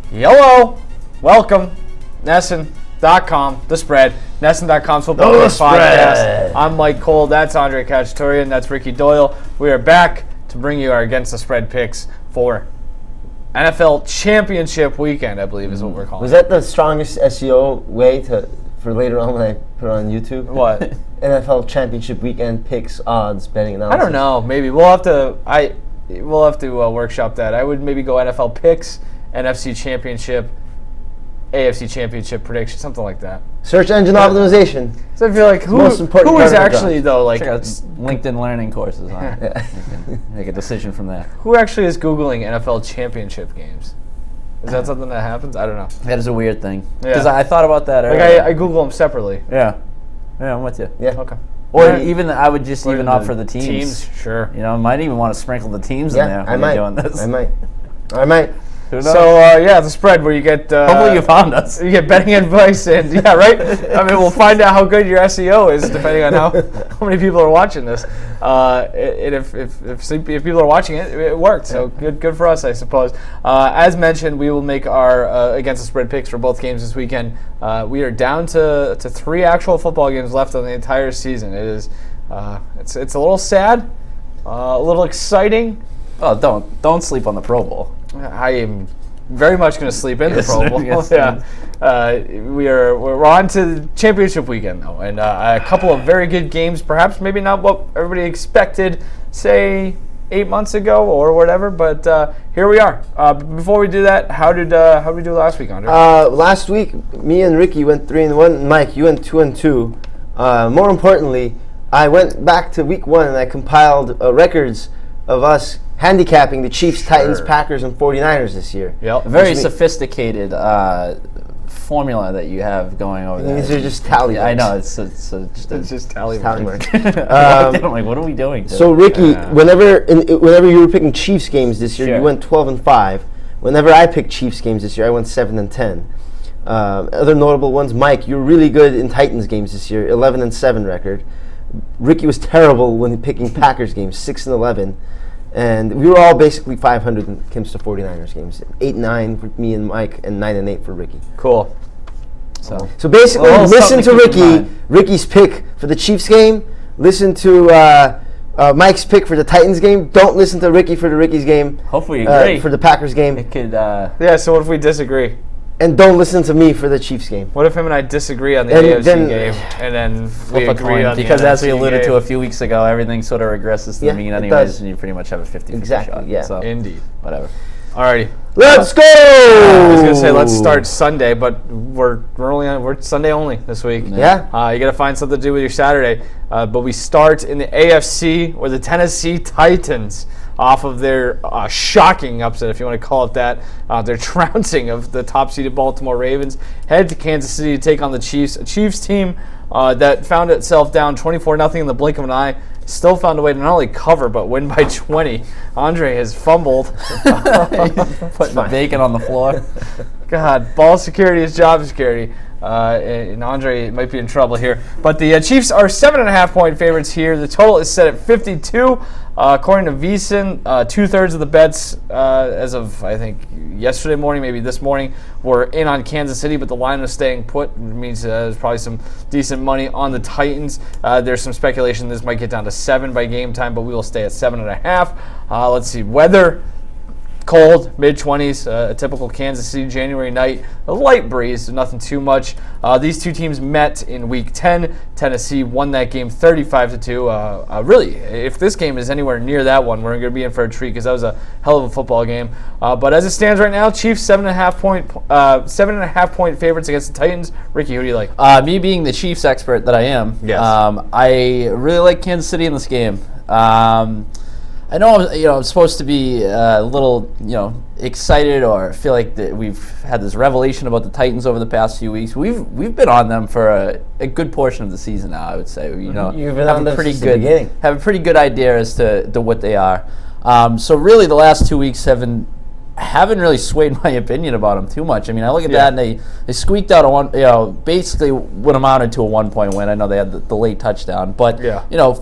Hello, welcome, Nesson.com, The Spread, Nesson.com's football podcast. I'm Mike Cole, that's Andre Khatchaturian, that's Ricky Doyle. We are back to bring you our Against the Spread picks for NFL Championship weekend, I believe is what we're calling it. Was that the strongest SEO way for later on when I put it on YouTube? What? NFL Championship weekend picks, odds, betting analysis. I don't know, maybe. We'll have to workshop that. I would maybe go NFL picks, NFC Championship, AFC Championship prediction, something like that. Search engine optimization. So I feel like who is actually though like check out LinkedIn learning courses on it. You can make a decision from there. Who actually is Googling NFL Championship games? Is that something that happens? I don't know. That is a weird thing. Yeah. Because I thought about that Like earlier. I Google them separately. Yeah, I'm with you. Yeah. Okay. Or even I would just Or even the opt for the teams. Sure. You know, I might even want to sprinkle the teams in there I when might. you're doing this. I might. Who knows? So The Spread, where you get Hopefully you found us. You get betting advice and yeah, right. I mean, we'll find out how good your SEO is depending on how many people are watching this. And if people are watching it, it worked. So good for us, I suppose. As mentioned, we will make our Against the Spread picks for both games this weekend. We are down to 3 actual football games left on the entire season. It is it's a little sad, a little exciting. Oh, don't sleep on the Pro Bowl. I am very much going to sleep in the Pro Bowl. Yes. We're on to the championship weekend though, and a couple of very good games. Perhaps maybe not what everybody expected, say 8 months ago or whatever. But here we are. Before we do that, how did we do last week, Andre? Last week, me and Ricky went 3-1. Mike, you went 2-2. More importantly, I went back to week 1 and I compiled records of us handicapping the Chiefs, Titans, Packers, and 49ers this year. Yep. A very sophisticated formula that you have going over there. These are just tally marks. I know, it's just tally Tally marks. marks. I'm like, what are we doing? So Ricky, whenever you were picking Chiefs games this year, Sure. you went 12-5. Whenever I picked Chiefs games this year, I went 7-10. Other notable ones, Mike, you're really good in Titans games this year, 11-7 record. Ricky was terrible when picking Packers games, 6-11. And we were all basically 500 when it comes to 49ers games. 8-9 for me and Mike, and 9-8 for Ricky. Cool. So basically, Well, listen to something to keep in Ricky. mind. Ricky's pick for the Chiefs game. Listen to Mike's pick for the Titans game. Don't listen to Ricky for the Ricky's game. Hopefully you agree. For the Packers game. It could. Yeah. So what if we disagree? And don't listen to me for the Chiefs game. What if him and I disagree on the And AFC then- game, and then we Flip a agree coin, on the because as we NFC alluded game? to a few weeks ago, everything sort of regresses to Yeah, the mean it anyways, does. and you pretty much have a 50-50 Exactly, shot. yeah. So, Indeed. whatever. Alrighty. Let's go! I was gonna say let's start Sunday, but we're Sunday only this week. Yeah. You got to find something to do with your Saturday. But we start in the AFC where the Tennessee Titans, off of their shocking upset, if you want to call it that, their trouncing of the top-seeded Baltimore Ravens, head to Kansas City to take on the Chiefs. A Chiefs team that found itself down 24-0 in the blink of an eye. Still found a way to not only cover, but win by 20. Andre has fumbled. Putting the bacon on the floor. God, ball security is job security. And Andre might be in trouble here. But the Chiefs are 7.5-point favorites here. The total is set at 52. According to VSiN, 2/3 of the bets as of, I think, yesterday morning, maybe this morning, were in on Kansas City, but the line was staying put. It means there's probably some decent money on the Titans. There's some speculation this might get down to 7 by game time, but we will stay at 7.5. Let's see, weather. Cold, mid-20s, a typical Kansas City January night. A light breeze, nothing too much. These two teams met in Week 10. Tennessee won that game 35-2. Really, if this game is anywhere near that one, we're going to be in for a treat because that was a hell of a football game. But as it stands right now, Chiefs 7.5-point favorites against the Titans. Ricky, who do you like? Me being the Chiefs expert that I am, Yes. I really like Kansas City in this game. I know, I'm supposed to be a little, excited or feel like that we've had this revelation about the Titans over the past few weeks. We've been on them for a good portion of the season now, I would say. You've been on them since the beginning. Have a pretty good idea as to what they are. So really, the last 2 weeks have been haven't really swayed my opinion about them too much. I mean, I look at that and they squeaked out a one, basically what amounted to a 1-point win. I know they had the late touchdown, but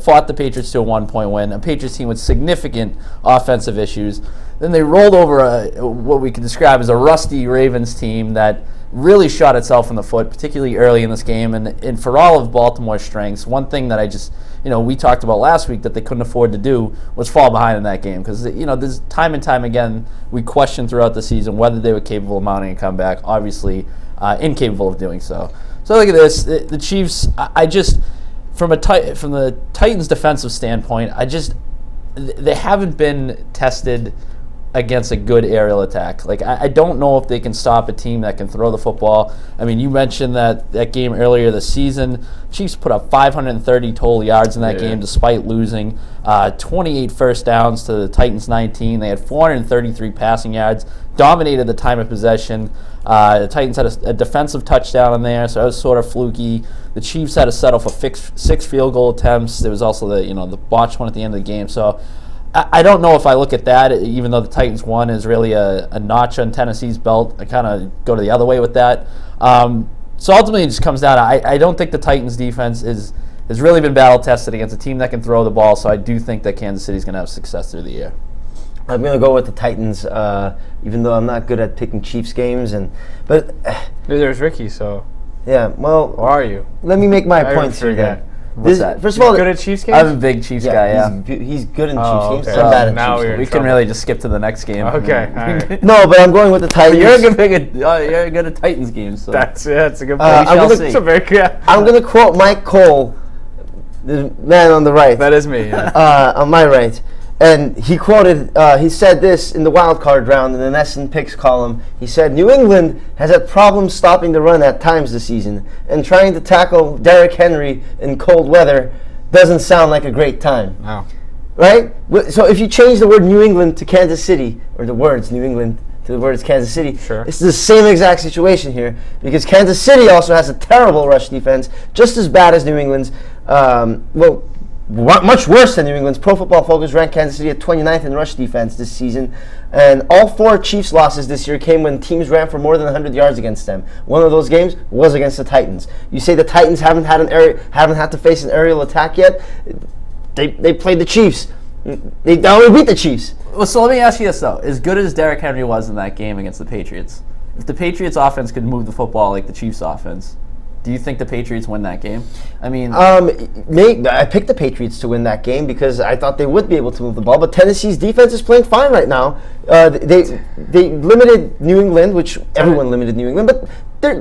fought the Patriots to a 1-point win. A Patriots team with significant offensive issues. Then they rolled over what we could describe as a rusty Ravens team that really shot itself in the foot, particularly early in this game. And for all of Baltimore's strengths, one thing that I just, we talked about last week that they couldn't afford to do was fall behind in that game. Because, there's time and time again, we questioned throughout the season whether they were capable of mounting a comeback. Obviously, incapable of doing so. So look at this. The Chiefs, I just, from the Titans' defensive standpoint, they haven't been tested against a good aerial attack. Like, I don't know if they can stop a team that can throw the football. I mean, you mentioned that game earlier this season. Chiefs put up 530 total yards in that game despite losing. 28 first downs to the Titans 19. They had 433 passing yards, dominated the time of possession. The Titans had a defensive touchdown in there, so it was sort of fluky. The Chiefs had to settle for 6 field goal attempts. There was also the botched one at the end of the game. So I don't know if I look at that, even though the Titans won is really a notch on Tennessee's belt. I kind of go to the other way with that. So ultimately it just comes down to I don't think the Titans defense has really been battle tested against a team that can throw the ball, so I do think that Kansas City's going to have success through the year. I'm going to go with the Titans, even though I'm not good at picking Chiefs games. But there's Ricky, so. Yeah, well. Or are you? Let me make my points here then. What's that? First of all, good at Chiefs games? I'm a big Chiefs guy, yeah. He's good in Chiefs games. Okay. I'm bad at now Chiefs games. We can really just skip to the next game. Okay, all right. No, but I'm going with the Titans. You're good at Titans games. So. That's a good point. I'm going to quote Mike Cole, the man on the right. That is me. Yeah. On my right. And he quoted, he said this in the wild card round in the Nesson Picks column. He said, New England has had problems stopping the run at times this season, and trying to tackle Derrick Henry in cold weather doesn't sound like a great time. Wow. Right? So if you change the word New England to Kansas City, or the words New England to the words Kansas City, it's the same exact situation here, because Kansas City also has a terrible rush defense, just as bad as New England's. Much worse than New England's. Pro Football Focus ranked Kansas City at 29th in rush defense this season, and all 4 Chiefs losses this year came when teams ran for more than 100 yards against them. One of those games was against the Titans. You say the Titans haven't had to face an aerial attack yet. They played the Chiefs. They already beat the Chiefs. Well, so let me ask you this though: as good as Derrick Henry was in that game against the Patriots, if the Patriots offense could move the football like the Chiefs offense, do you think the Patriots win that game? I mean, I picked the Patriots to win that game because I thought they would be able to move the ball. But Tennessee's defense is playing fine right now. They limited New England, which everyone limited New England. But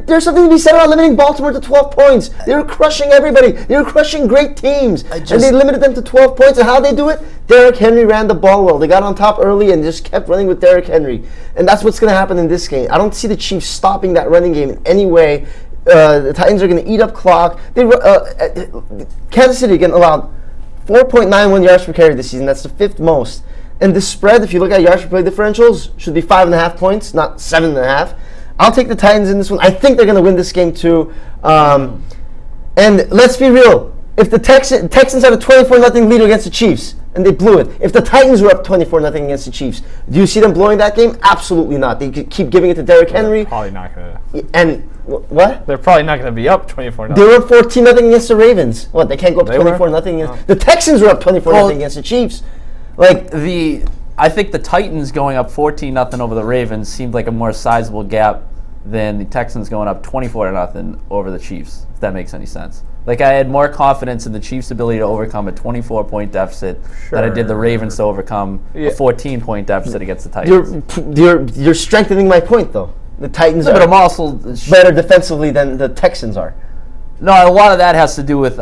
there's something to be said about limiting Baltimore to 12 points. They were crushing everybody. They were crushing great teams, and they limited them to 12 points. And how they do it? Derrick Henry ran the ball well. They got on top early and just kept running with Derrick Henry. And that's what's going to happen in this game. I don't see the Chiefs stopping that running game in any way. The Titans are going to eat up clock. Kansas City again allowed 4.91 yards per carry this season. That's the 5th most. And the spread, if you look at yards per play differentials, should be 5.5 points, not 7.5. I'll take the Titans in this one. I think they're going to win this game too. And let's be real. If the Texans had a 24-0 lead against the Chiefs, and they blew it. If the Titans were up 24-0 against the Chiefs, do you see them blowing that game? Absolutely not. They keep giving it to Derrick Henry. They're probably not going to. And what? They're probably not going to be up 24-0. They were up 14-0 against the Ravens. What? They can't go up 24-0 against the Texans were up 24-0 against the Chiefs. I think the Titans going up 14-0 over the Ravens seemed like a more sizable gap than the Texans going up 24-0 over the Chiefs, if that makes any sense. Like, I had more confidence in the Chiefs' ability to overcome a 24-point deficit than I did the Ravens to overcome a 14-point deficit against the Titans. You're strengthening my point, though. The Titans are better defensively than the Texans are. No, a lot of that has to do with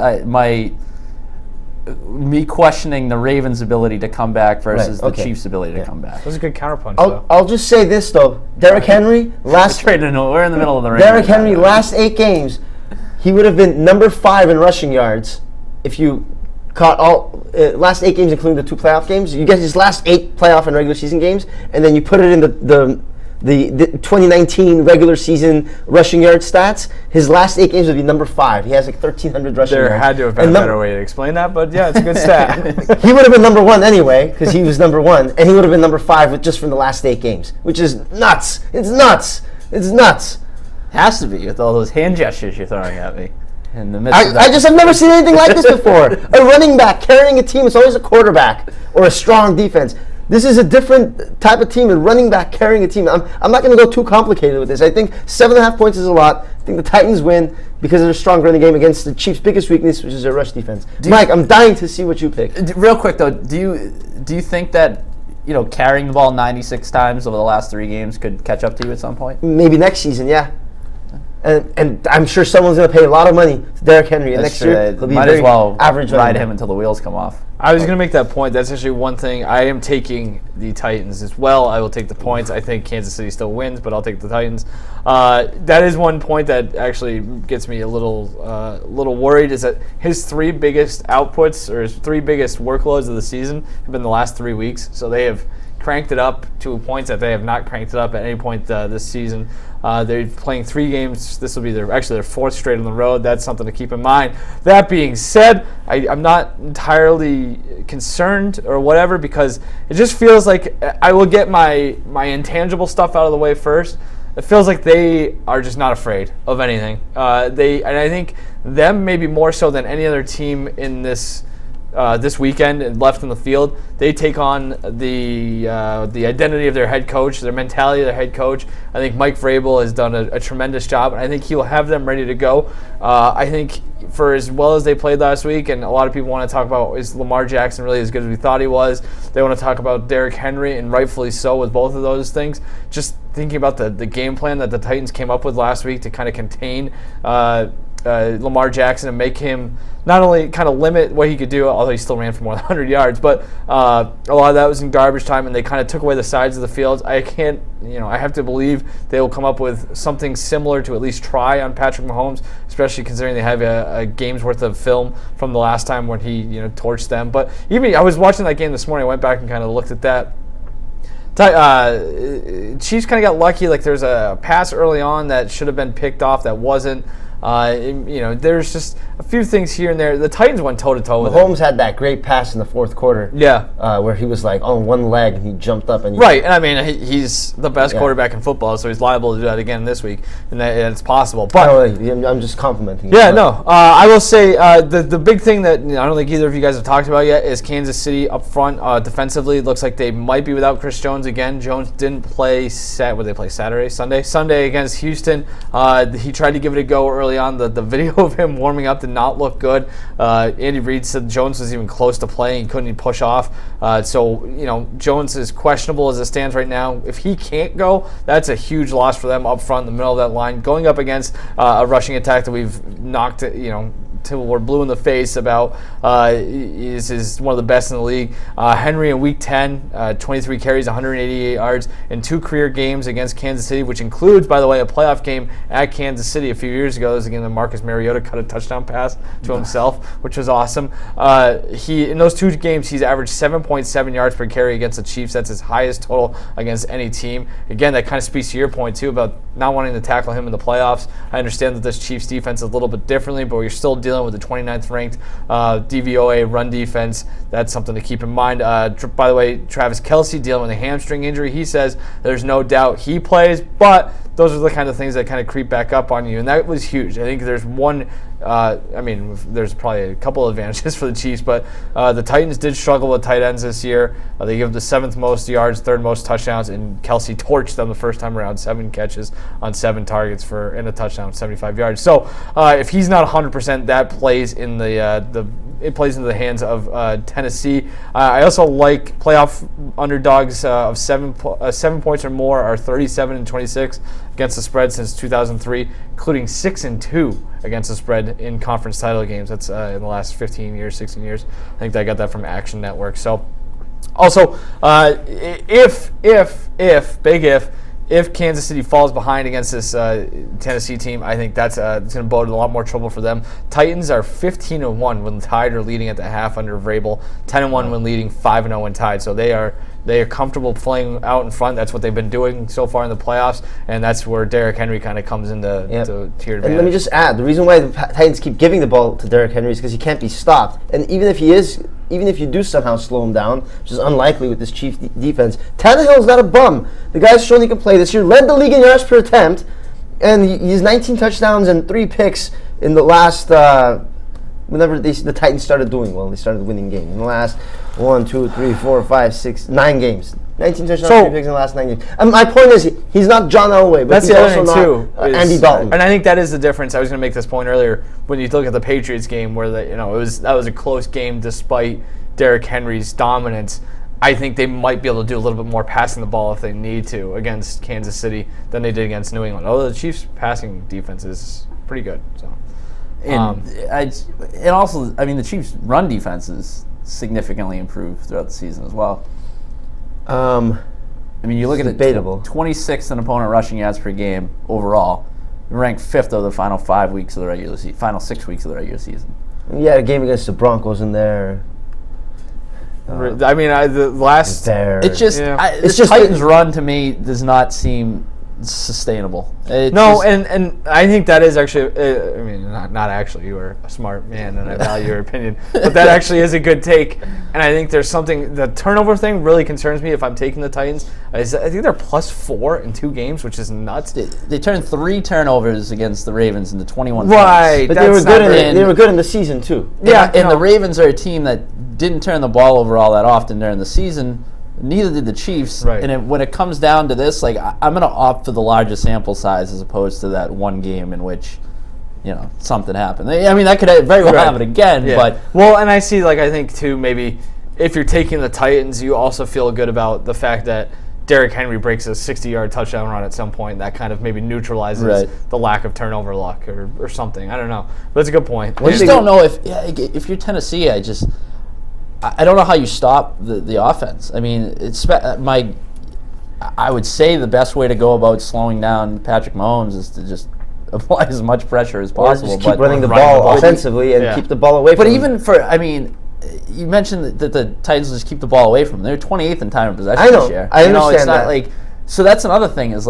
me questioning the Ravens' ability to come back versus the Chiefs' ability to come back. That was a good counterpunch, though. I'll just say this, though. Derrick Henry, we're in the middle of the rain. Derrick Henry, last 8 games, he would have been number 5 in rushing yards if you caught all last 8 games, including the 2 playoff games. You get his last 8 playoff and regular season games, and then you put it in the the 2019 regular season rushing yard stats, his last 8 games would be number 5. He has like 1,300 rushing yards. There had to have been a better way to explain that, but yeah, it's a good stat. He would have been number 1 anyway, because he was number 1, and he would have been number 5 just from the last 8 games, which is nuts. It's nuts. It's nuts. Has to be with all those hand gestures you're throwing at me. In the midst of that. I just have never seen anything like this before. A running back carrying a team, it's always a quarterback or a strong defense. This is a different type of team, a running back carrying a team. I'm not going to go too complicated with this. I think 7.5 points is a lot. I think the Titans win because of their strong running game against the Chiefs' biggest weakness, which is their rush defense. Mike, I'm dying to see what you pick. Real quick though, do you think that carrying the ball 96 times over the last 3 games could catch up to you at some point? Maybe next season, yeah. And I'm sure someone's going to pay a lot of money to Derrick Henry. And next year, he'll be might very as well average ride him until the wheels come off. I was going to make that point. That's actually one thing. I am taking the Titans as well. I will take the points. I think Kansas City still wins, but I'll take the Titans. That is one point that actually gets me a little worried, is that his 3 biggest outputs or his 3 biggest workloads of the season have been the last 3 weeks. So they have cranked it up to points that they have not cranked it up at any point this season. They're playing 3 games. This will be their 4th straight on the road. That's something to keep in mind. That being said, I'm not entirely concerned or whatever, because it just feels like I will get my intangible stuff out of the way first. It feels like they are just not afraid of anything. And I think them maybe more so than any other team in this weekend and left in the field. They take on the identity of their head coach, their mentality of their head coach. I think Mike Vrabel has done a tremendous job, and I think he'll have them ready to go. I think for as well as they played last week, and a lot of people want to talk about, is Lamar Jackson really as good as we thought he was? They want to talk about Derrick Henry, and rightfully so with both of those things. Just thinking about the game plan that the Titans came up with last week to kind of contain Lamar Jackson and make him not only kind of limit what he could do, although he still ran for more than 100 yards, but a lot of that was in garbage time, and they kind of took away the sides of the field. I have to believe they will come up with something similar to at least try on Patrick Mahomes, especially considering they have a game's worth of film from the last time when he torched them. But even I was watching that game this morning. I went back and kind of looked at that. Chiefs kind of got lucky. Like there's a pass early on that should have been picked off that wasn't. There's just a few things here and there. The Titans went toe-to-toe with Mahomes had that great pass in the 4th quarter. Yeah. Where he was like on one leg and he jumped up. Right, and I mean, he's the best quarterback in football, so he's liable to do that again this week, and it's possible. But I'm just complimenting you. Yeah, no. I will say the big thing that I don't think either of you guys have talked about yet is Kansas City up front defensively. It looks like they might be without Chris Jones again. Jones didn't play Sunday against Houston. He tried to give it a go early on. The video of him warming up did not look good. Andy Reid said Jones was even close to playing. He couldn't even push off. So Jones is questionable as it stands right now. If he can't go, that's a huge loss for them up front in the middle of that line. Going up against a rushing attack that we've knocked, till we're blue in the face about is one of the best in the league. Henry in Week 10, 23 carries, 188 yards in 2 career games against Kansas City, which includes, by the way, a playoff game at Kansas City a few years ago. It was again the Marcus Mariota cut a touchdown pass to himself, which was awesome. In those 2 games, he's averaged 7.7 yards per carry against the Chiefs. That's his highest total against any team. Again, that kind of speaks to your point, too, about not wanting to tackle him in the playoffs. I understand that this Chiefs defense is a little bit differently, but you're still dealing with the 29th ranked DVOA run defense. That's something to keep in mind. By the way, Travis Kelce dealing with a hamstring injury. He says there's no doubt he plays, but those are the kind of things that kind of creep back up on you, and that was huge. I think there's one. There's probably a couple of advantages for the Chiefs, but the Titans did struggle with tight ends this year. They give the 7th most yards, 3rd most touchdowns, and Kelce torched them the first time around. 7 catches on 7 targets and a touchdown, 75 yards. So if he's not 100%, that plays in it plays into the hands of Tennessee. I also like playoff underdogs of 7 points or more are 37 and 26 against the spread since 2003, including 6 and 2 against the spread in conference title games. That's in the last 15 years, 16 years. I think I got that from Action Network. So, also, if if Kansas City falls behind against this Tennessee team, I think that's it's going to bode a lot more trouble for them. Titans are 15-1 when tied or leading at the half under Vrabel, 10-1 when leading, 5-0 when tied. So they are comfortable playing out in front. That's what they've been doing so far in the playoffs, and that's where Derrick Henry kind of comes into to tier advantage. And let me just add, the reason why the Titans keep giving the ball to Derrick Henry is because he can't be stopped. And even if you do somehow slow him down, which is unlikely with this Chiefs defense, Tannehill's not a bum. The guy's shown he can play this year, led the league in yards per attempt, and he has 19 touchdowns and 3 picks in the last, whenever the Titans started doing well, they started winning games. In the last 1, 2, 3, 4, 5, 6, 9 games. 19 touchdowns, 3 picks in the last 9 games. My point is, he's not John Elway, but that's he's the also other thing not too, Andy Dalton. And I think that is the difference. I was going to make this point earlier. When you look at the Patriots game, where that was a close game despite Derrick Henry's dominance, I think they might be able to do a little bit more passing the ball if they need to against Kansas City than they did against New England. Although the Chiefs' passing defense is pretty good. So, and also, I mean, the Chiefs' run defense is significantly improved throughout the season as well. I mean, you look at it, debatable. 26th in opponent rushing yards per game overall, ranked 5th of the final 5 weeks of the regular season, final 6 weeks of the regular season. Yeah, a game against the Broncos in there. I mean, the last It's just It's this just Titans run to me does not seem sustainable. and I think that is actually, I mean, not actually, you are a smart man and I value your opinion, but that actually is a good take. And I think there's something, the turnover thing really concerns me if I'm taking the Titans. I think they're +4 in 2 games, which is nuts. They turned 3 turnovers against the Ravens into 21 right, points. But they were good in the season too. And the Ravens are a team that didn't turn the ball over all that often during the season. Neither did the Chiefs. Right. And when it comes down to this, like, I'm going to opt for the larger sample size as opposed to that one game in which, something happened. I mean, that could very well happen again. Yeah. But and I see, I think too, maybe if you're taking the Titans, you also feel good about the fact that Derrick Henry breaks a 60-yard touchdown run at some point. That kind of maybe neutralizes the lack of turnover luck or something. I don't know. But it's a good point. I just don't know if you're Tennessee, I don't know how you stop the offense. I mean, I would say the best way to go about slowing down Patrick Mahomes is to just apply as much pressure as possible. Or just keep running the ball offensively and keep the ball away from him. You mentioned that the Titans just keep the ball away from them. They're 28th in time of possession I know. this year. I understand that. So that's another thing is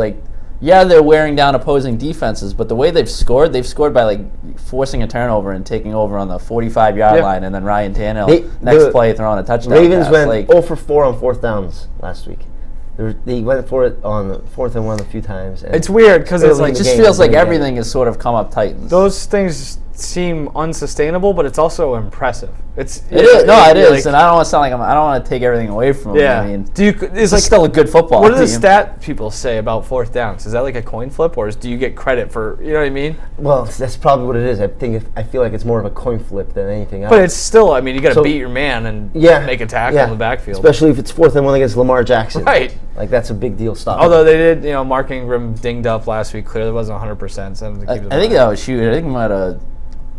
they're wearing down opposing defenses, but the way they've scored by forcing a turnover and taking over on the 45-yard line, and then Ryan Tannehill next play throwing a touchdown. Ravens went 0 for 4 on 4th downs last week. They went for it on 4th and 1 a few times. It's weird because it just feels like everything has sort of come up Titans. Those things seem unsustainable, but it's also impressive. It is, and I don't want to sound like I don't want to take everything away from them. Yeah. I mean, it's still a good football What team. do the stat people say about 4th downs? Is that like a coin flip, or do you get credit for, you know what I mean? Well, that's probably what it is. I feel like it's more of a coin flip than anything else. But it's still, I mean, you got to beat your man and make a tackle in the backfield. Especially if it's 4th and 1 against Lamar Jackson. Right. That's a big deal. Stop. Although they did, Mark Ingram dinged up last week. Clearly wasn't 100%. So I think that was huge. I think we might have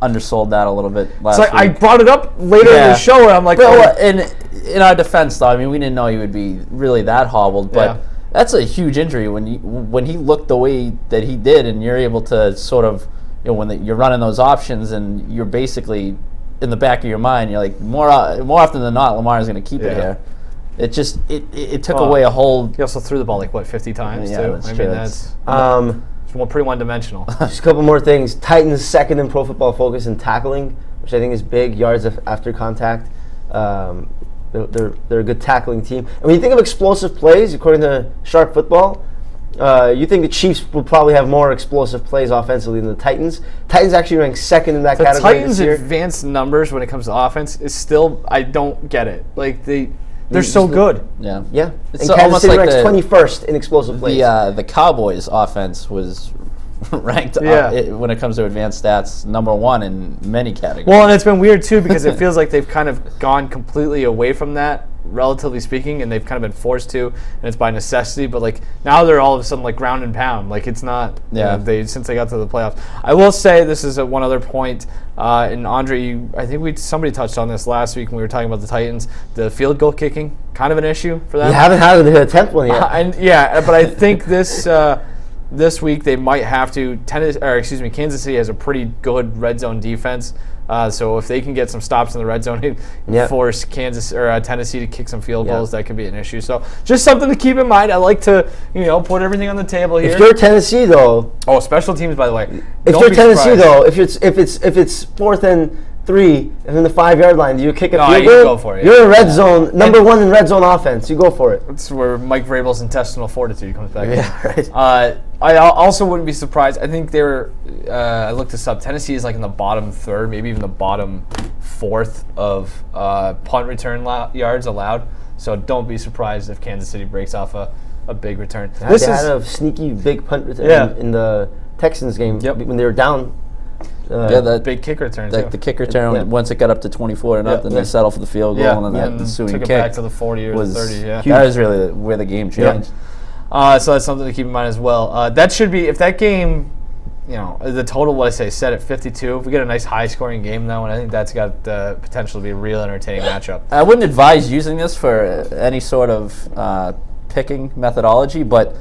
undersold that a little bit last week. I brought it up later in the show, and I'm like, in our defense, though, I mean, we didn't know he would be really that hobbled, but that's a huge injury when he looked the way that he did, and you're able to sort of, when you're running those options, and you're basically in the back of your mind, you're like, more often than not, Lamar's going to keep it here. It just it took away a whole. He also threw the ball 50 times too. That's I true. mean, that's pretty one-dimensional. Just a couple more things. Titans second in Pro Football Focus in tackling, which I think is big. Yards after contact. They're a good tackling team. And when you think of explosive plays, according to Sharp Football, you think the Chiefs will probably have more explosive plays offensively than the Titans. Titans actually rank second in that category Titans' this year. advanced numbers when it comes to offense is still, I don't get it. They're so good. Yeah. Yeah. It's and Kansas almost City like ranks 21st in explosive plays. The Cowboys' offense was ranked when it comes to advanced stats #1 in many categories. Well, and it's been weird too because it feels like they've kind of gone completely away from that relatively speaking, and they've kind of been forced to, and it's by necessity. But like now they're all of a sudden like ground and pound. Like it's not. Since they got to the playoffs. I will say this is one other point. And Andre, I think somebody touched on this last week when we were talking about the Titans. The field goal kicking, kind of an issue for them. You haven't had to attempt one yet. But I think this week they might have to. Kansas City has a pretty good red zone defense. So if they can get some stops in the red zone and force Tennessee to kick some field goals, that could be an issue. So just something to keep in mind. I like to put everything on the table here. If you're Tennessee though, special teams, by the way. If you're Tennessee though, if it's 4th and 3 and then the 5-yard line, do you kick a field goal? You go for it. You're in red zone, number 1 in red zone offense. You go for it. That's where Mike Vrabel's intestinal fortitude comes back. Yeah, right. I also wouldn't be surprised. I think I looked this up. Tennessee is like in the bottom third, maybe even the bottom fourth of punt return yards allowed. So don't be surprised if Kansas City breaks off a big return. They had a sneaky big punt return in the Texans game when they were down. That big kick return. Like the kick return, once it got up to 24-0, they settle for the field goal, and then the ensuing took it kick back to the 40 or the 30. Yeah, that was really where the game changed. So that's something to keep in mind as well. That should be, if that game, the total, set at 52. If we get a nice high-scoring game, though, and I think that's got the potential to be a real entertaining matchup. I wouldn't advise using this for any sort of picking methodology, but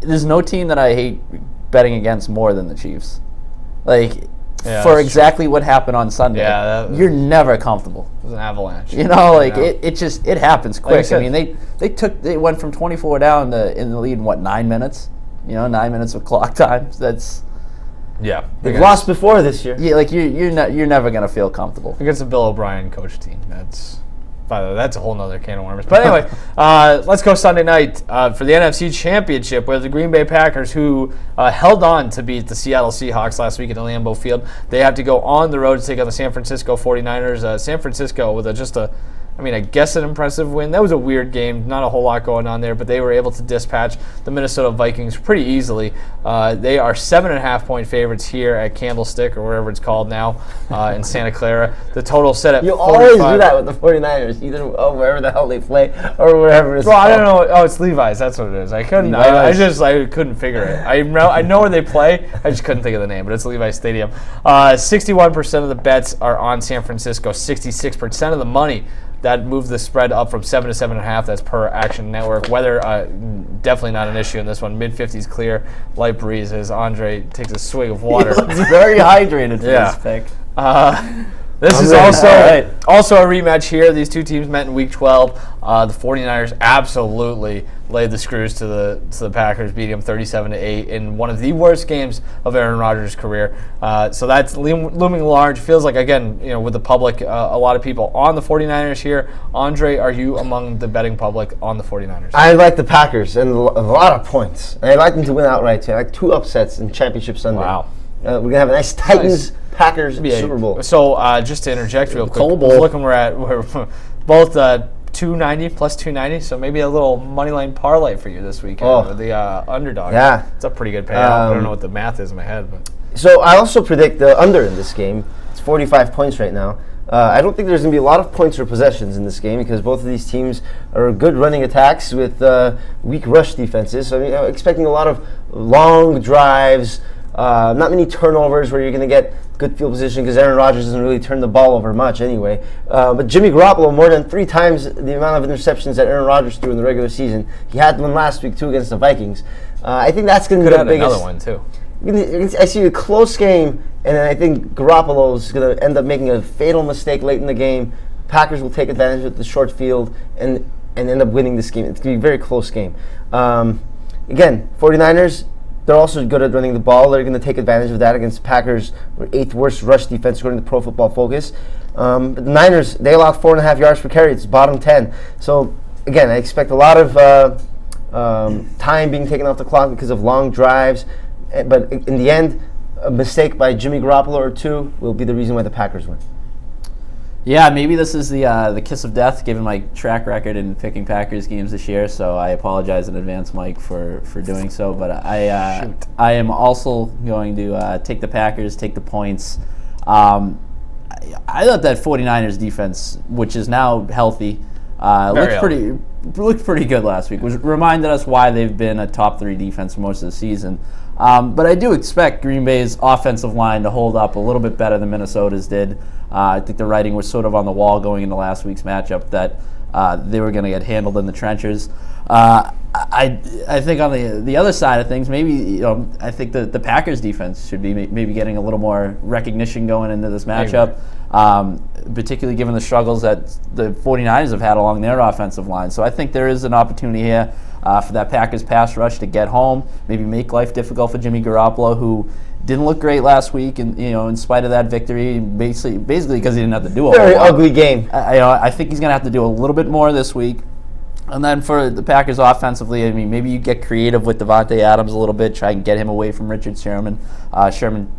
there's no team that I hate betting against more than the Chiefs. For exactly what happened on Sunday. You're never comfortable. It was an avalanche. It happens quick. I mean, they went from 24 down in the lead in 9 minutes? 9 minutes of clock time. That's they've lost before this year. Yeah, you're never gonna feel comfortable against a Bill O'Brien coach team. By the way, that's a whole nother can of worms. But anyway, let's go Sunday night for the NFC Championship, where the Green Bay Packers, who held on to beat the Seattle Seahawks last week at the Lambeau Field, they have to go on the road to take on the San Francisco 49ers. San Francisco with I guess an impressive win. That was a weird game. Not a whole lot going on there, but they were able to dispatch the Minnesota Vikings pretty easily. They are 7.5-point favorites here at Candlestick, or wherever it's called now, in Santa Clara. The total set at 45. Always do that with the 49ers, either wherever the hell they play or wherever it's I don't know. Oh, it's Levi's. That's what it is. I couldn't. I couldn't figure it. I know where they play. I just couldn't think of the name, but it's Levi's Stadium. 61% of the bets are on San Francisco. 66% of the money. That moved the spread up from 7 to 7.5. That's per Action Network. Weather, definitely not an issue in this one. Mid-50s clear, light breeze as Andre takes a swig of water. He's very hydrated for this pick. This is also a rematch here. These two teams met in Week 12. The 49ers absolutely laid the screws to the Packers, beating them 37-8 in one of the worst games of Aaron Rodgers' career. So that's looming large. Feels like, again, with the public, a lot of people on the 49ers here. Andre, are you among the betting public on the 49ers? I like the Packers and a lot of points. And I like them to win outright too. I like 2 upsets in Championship Sunday. Wow. We're going to have a nice Titans-Packers Super Bowl. So just to interject real quick, looking we're both 290 plus 290, so maybe a little money line parlay for you this weekend with the underdog. Yeah. It's a pretty good payout. I don't know what the math is in my head. But So I also predict the under in this game. It's 45 points right now. I don't think there's going to be a lot of points or possessions in this game because both of these teams are good running attacks with weak rush defenses. So I'm expecting a lot of long drives, not many turnovers where you're going to get good field position because Aaron Rodgers doesn't really turn the ball over much anyway. But Jimmy Garoppolo, more than 3 times the amount of interceptions that Aaron Rodgers threw in the regular season. He had one last week too against the Vikings. I think that's going to be the biggest. Another one too. I see a close game, and then I think Garoppolo is going to end up making a fatal mistake late in the game. Packers will take advantage of the short field and end up winning this game. It's going to be a very close game. Again, 49ers, they're also good at running the ball. They're going to take advantage of that against Packers' 8th worst rush defense according to Pro Football Focus. But the Niners, they allowed 4.5 yards per carry. It's bottom 10. So, again, I expect a lot of time being taken off the clock because of long drives. But in the end, a mistake by Jimmy Garoppolo or 2 will be the reason why the Packers win. Yeah, maybe this is the kiss of death, given my track record in picking Packers games this year. So I apologize in advance, Mike, for doing so. But I am also going to take the Packers, take the points. I thought that 49ers defense, which is now healthy, looked pretty good last week, which reminded us why they've been a top 3 defense for most of the season. But I do expect Green Bay's offensive line to hold up a little bit better than Minnesota's did. I think the writing was sort of on the wall going into last week's matchup that they were going to get handled in the trenches. I think on the other side of things, maybe I think the Packers defense should be maybe getting a little more recognition going into this matchup, particularly given the struggles that the 49ers have had along their offensive line. So I think there is an opportunity here for that Packers pass rush to get home, maybe make life difficult for Jimmy Garoppolo, who didn't look great last week, and in spite of that victory, basically because he didn't have to do a very whole lot. ugly game. I think he's going to have to do a little bit more this week. And then for the Packers offensively, I mean, maybe you get creative with Devontae Adams a little bit, try and get him away from Richard Sherman. Sherman,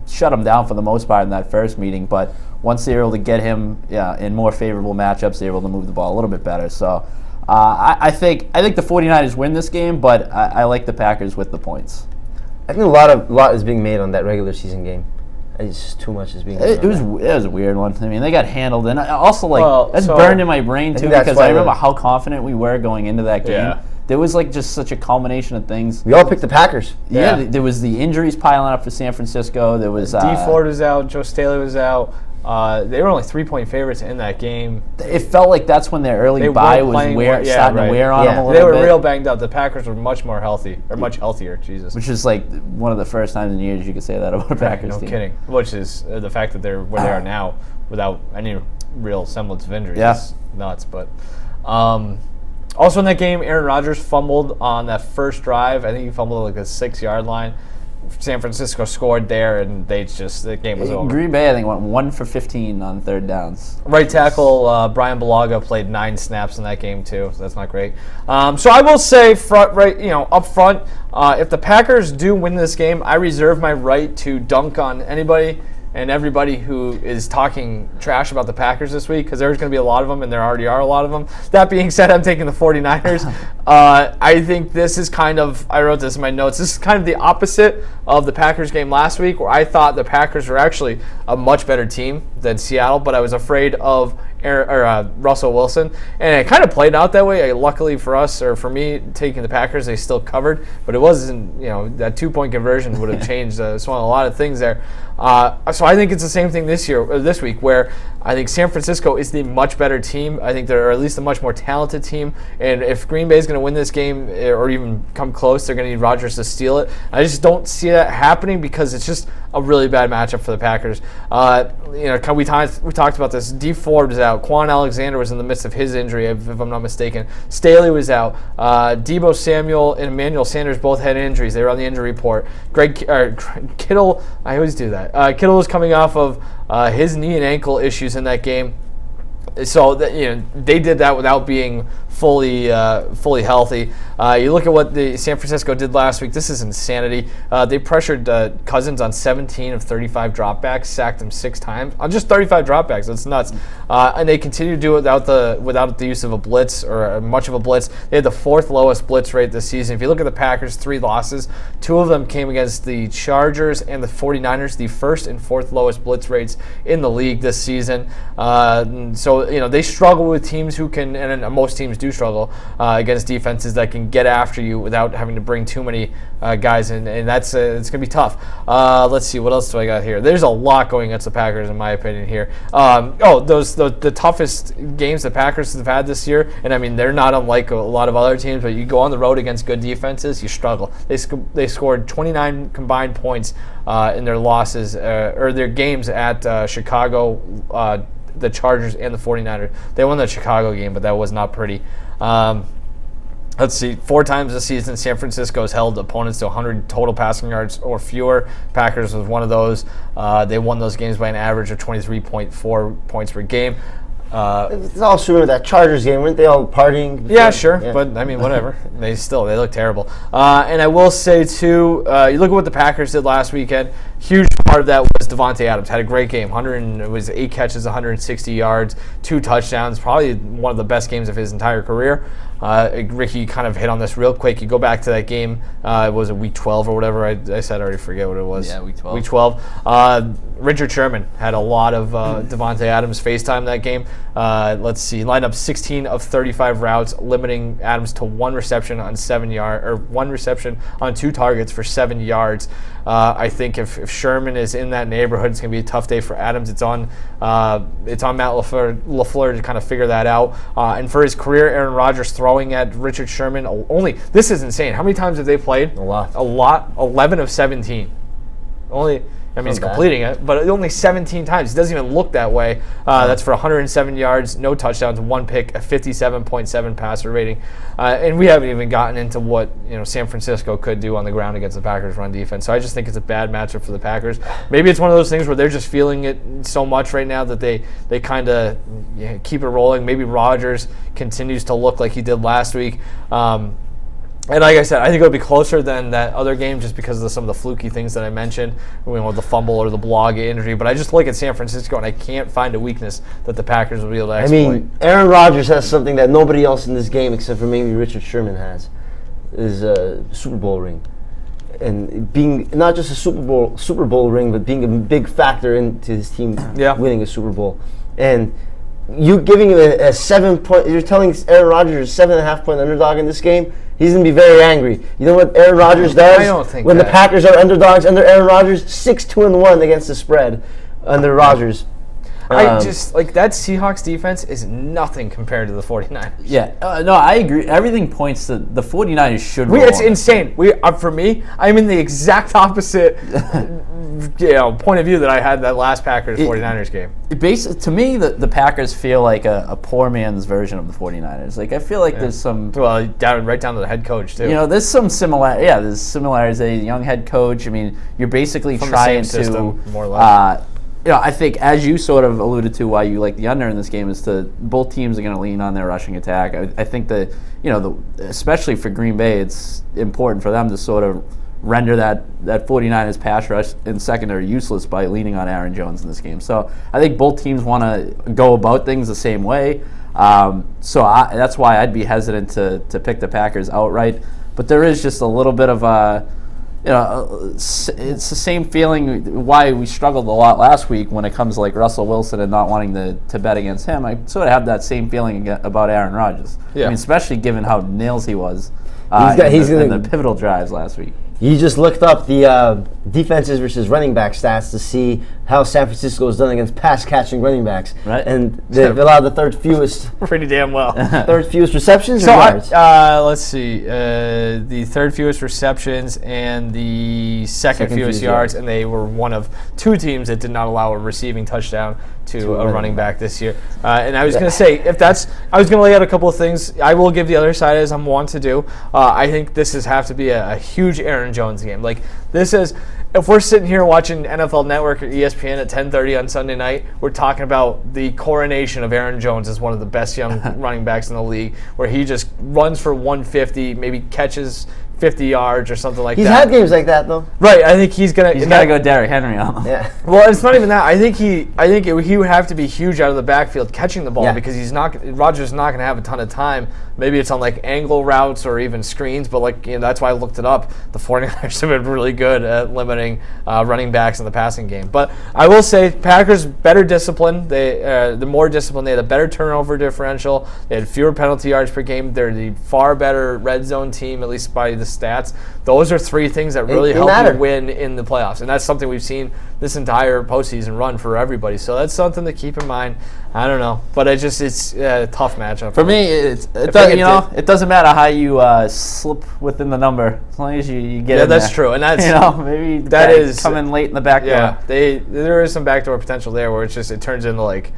shut him down for the most part in that first meeting, but once they were able to get him in more favorable matchups, they were able to move the ball a little bit better. So I think the 49ers win this game, but I like the Packers with the points. I think a lot is being made on that regular season game. It's just too much is being made. It was a weird one. I mean, they got handled, and also that's so burned in my brain too, because I remember how confident we were going into that game. Yeah. There was just such a culmination of things. We all picked the Packers. Yeah, there was the injuries piling up for San Francisco. There was D Ford was out. Joe Staley was out. They were only 3-point favorites in that game. It felt like that's when their early bye was starting to wear on them a little bit. They were real banged up. The Packers were much more healthy, or much healthier, Jesus. Which is one of the first times in years you could say that about a Packers team. No kidding. Which is the fact that they're where they are now without any real semblance of injury. Yeah. Is nuts. But also in that game, Aaron Rodgers fumbled on that first drive. I think he fumbled at the 6-yard line. San Francisco scored there, and the game was over. Green Bay, I think, went 1 for 15 on third downs. Right tackle Brian Bulaga played 9 snaps in that game too, so that's not great. So I will say, up front, if the Packers do win this game, I reserve my right to dunk on anybody and everybody who is talking trash about the Packers this week, because there's going to be a lot of them, and there already are a lot of them. That being said, I'm taking the 49ers. I think this is I wrote this in my notes, this is kind of the opposite of the Packers game last week, where I thought the Packers were actually a much better team than Seattle, but I was afraid of Russell Wilson, and it kind of played out that way. Luckily for us, or for me, taking the Packers, they still covered, but it wasn't, that 2-point conversion would have changed a lot of things there. So I think it's the same thing this week, where I think San Francisco is the much better team. I think they're at least a much more talented team, and if Green Bay is going to win this game or even come close, they're going to need Rodgers to steal it. I just don't see that happening because it's just a really bad matchup for the Packers. We talked about this. D Ford was out. Quan Alexander was in the midst of his injury, if I'm not mistaken. Staley was out. Deebo Samuel and Emmanuel Sanders both had injuries. They were on the injury report. Kittle, I always do that. Kittle was coming off of his knee and ankle issues in that game. So they did that without being fully healthy. You look at what the San Francisco did last week. This is insanity. They pressured Cousins on 17 of 35 dropbacks, sacked him 6 times on just 35 dropbacks. That's nuts. And they continue to do it without the use of a blitz or much of a blitz. They had the 4th lowest blitz rate this season. If you look at the Packers' 3 losses, 2 of them came against the Chargers and the 49ers, the 1st and 4th lowest blitz rates in the league this season. So they struggle with teams who can, and most teams do struggle against defenses that can get after you without having to bring too many guys in, and that's it's going to be tough. Let's see, what else do I got here? There's a lot going against the Packers, in my opinion, here. The toughest games the Packers have had this year, and I mean, they're not unlike a lot of other teams, but you go on the road against good defenses, you struggle. They scored 29 combined points in their losses, or their games at Chicago, the Chargers, and the 49ers. They won the Chicago game, but that was not pretty. Let's see, 4 times this season, San Francisco has held opponents to 100 total passing yards or fewer. Packers was one of those. They won those games by an average of 23.4 points per game. It's all true of that Chargers game. Weren't they all partying before? Yeah, sure. Yeah. But, I mean, whatever. They look terrible. And I will say, too, you look at what the Packers did last weekend. huge part of that was Devontae Adams. Had a great game. It was 8 catches, 160 yards, 2 touchdowns. Probably one of the best games of his entire career. Ricky kind of hit on this real quick. You go back to that game. Was it week 12 or whatever? I said I already forget what it was. Yeah, week 12. Week 12. Richard Sherman had a lot of Devontae Adams FaceTime that game. Let's see. Lined up 16 of 35 routes, limiting Adams to 1 reception on 1 reception on 2 targets for 7 yards. I think if Sherman is in that neighborhood, it's going to be a tough day for Adams. It's on Matt LaFleur to kind of figure that out. And for his career, Aaron Rodgers throwing at Richard Sherman this is insane. How many times have they played? A lot. 11 of 17. He's completing it, but only 17 times. It doesn't even look that way. That's for 107 yards, no touchdowns, 1 pick, a 57.7 passer rating. And we haven't even gotten into what San Francisco could do on the ground against the Packers' run defense. So I just think it's a bad matchup for the Packers. Maybe it's one of those things where they're just feeling it so much right now that they kind of keep it rolling. Maybe Rodgers continues to look like he did last week. And like I said, I think it'll be closer than that other game just because of some of the fluky things that I mentioned, the fumble or the blog injury. But I just look at San Francisco, and I can't find a weakness that the Packers will be able to exploit. Aaron Rodgers has something that nobody else in this game, except for maybe Richard Sherman, has, is a Super Bowl ring. And being not just a Super Bowl ring, but being a big factor into his team winning a Super Bowl. And you giving him a 7-point, you're telling Aaron Rodgers is a 7.5-point underdog in this game, he's going to be very angry. You know what Aaron Rodgers does? I don't think when the Packers are underdogs under Aaron Rodgers, 6-2-1 against the spread under Rodgers. I just, that Seahawks defense is nothing compared to the 49ers. Yeah, no, I agree. Everything points to the 49ers should roll. It's insane. For me, I'm in the exact opposite point of view that I had that last Packers-49ers game. To me, the Packers feel like a poor man's version of the 49ers. I feel like there's some... Well, right down to the head coach, too. There's some similarity. Yeah, there's similarities. A young head coach. You're basically from trying the same system, to... more or less. I think, as you sort of alluded to, why you like the under in this game is both teams are going to lean on their rushing attack. I think that especially for Green Bay, it's important for them to sort of render that 49ers pass rush in secondary useless by leaning on Aaron Jones in this game. So I think both teams want to go about things the same way. That's why I'd be hesitant to pick the Packers outright. But there is just a little bit of a... it's the same feeling why we struggled a lot last week when it comes to Russell Wilson and not wanting to bet against him. I sort of have that same feeling about Aaron Rodgers. Yeah. Especially given how nails he was in the pivotal drives last week. You just looked up the defenses versus running back stats to see how San Francisco has done against pass-catching running backs. Right. And they've allowed the third fewest. Pretty damn well. Third fewest receptions or yards? Let's see. The third fewest receptions and the second fewest yards, and they were one of 2 teams that did not allow a receiving touchdown to a running back this year. And I was going to say, I was going to lay out a couple of things. I will give the other side as I'm wont to do. I think this have to be a huge Aaron Jones game. If we're sitting here watching NFL Network or ESPN at 10:30 on Sunday night, we're talking about the coronation of Aaron Jones as one of the best young running backs in the league, where he just runs for 150, maybe catches 50 yards or something like that. He's had games like that, though. Right. I think he's got to go Derrick Henry on him. Yeah. Well, it's not even that. I think he would have to be huge out of the backfield catching the ball because Rodgers is not going to have a ton of time. Maybe it's on angle routes or even screens, but that's why I looked it up. The 49ers have been really good at limiting running backs in the passing game. But I will say, Packers better discipline. The more discipline, they had a better turnover differential. They had fewer penalty yards per game. They're the far better red zone team, at least by the stats. Those are 3 things that really help you win in the playoffs, and that's something we've seen this entire postseason run for everybody. So that's something to keep in mind. I don't know, but it's a tough matchup for me. It doesn't matter how you slip within the number as long as you get. Yeah, that's true, and that's maybe that is coming late in the back door. Yeah, there is some backdoor potential there where it turns into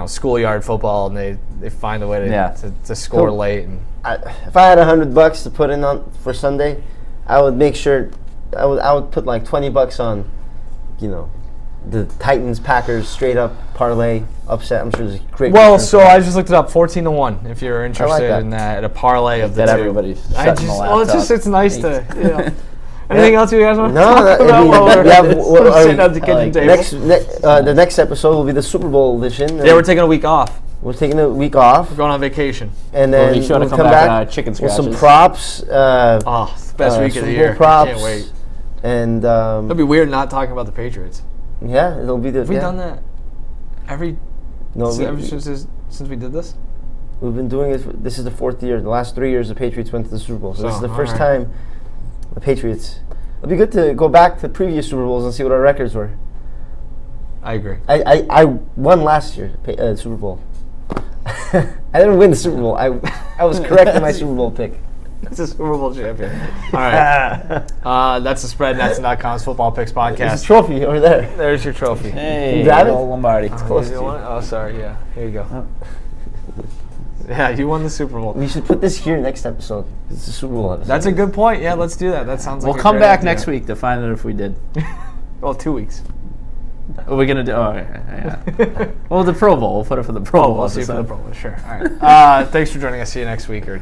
schoolyard football, and they find a way to score late. And if I had $100 to put in on for Sunday, I would make sure I would put $20 on, the Titans Packers straight up parlay upset. I'm sure there's a great. Well, so I just looked it up, 14-1. If you're interested in that, a parlay of the 2. Everybody's it's nice to Anything else you guys want to No, talk about while we're sitting at the kitchen table? the next episode will be the Super Bowl edition. Yeah, we're taking a week off. We're taking a week off. We're going on vacation. And then be sure to we'll come back chicken with some scratches. props. Oh, it's the best week of Super the Bowl year. props. Can't wait. And It'll be weird not talking about the Patriots. yeah, it'll be the. Have we done that ever since we did this? We've been doing it. This is the 4th year. The last 3 years, the Patriots went to the Super Bowl. So this is the all first right. time the Patriots. It'll be good to go back to previous Super Bowls and see what our records were. I agree. I won last year, Super Bowl. I didn't win the Super Bowl. I was correct in my Super Bowl pick. That's a Super Bowl champion. All right. That's the spread. That's.com's Football Picks There's a podcast. trophy over there. There's your trophy. Hey, You got it? Lombardi. It's close You to you. want it? Oh, sorry. Yeah. Here you go. Yeah, you won the Super Bowl. We should put this here next episode. It's a Super Bowl episode. That's a good point. Yeah, let's do that. That sounds like We'll a come great back idea. next week to find out if we did. Well, 2 weeks. Are we gonna do? Oh, yeah. Well, the Pro Bowl. We'll put it for the Pro Bowl. We'll see for the episode. Pro Bowl. Sure. All right. Thanks for joining us. See you next week. Or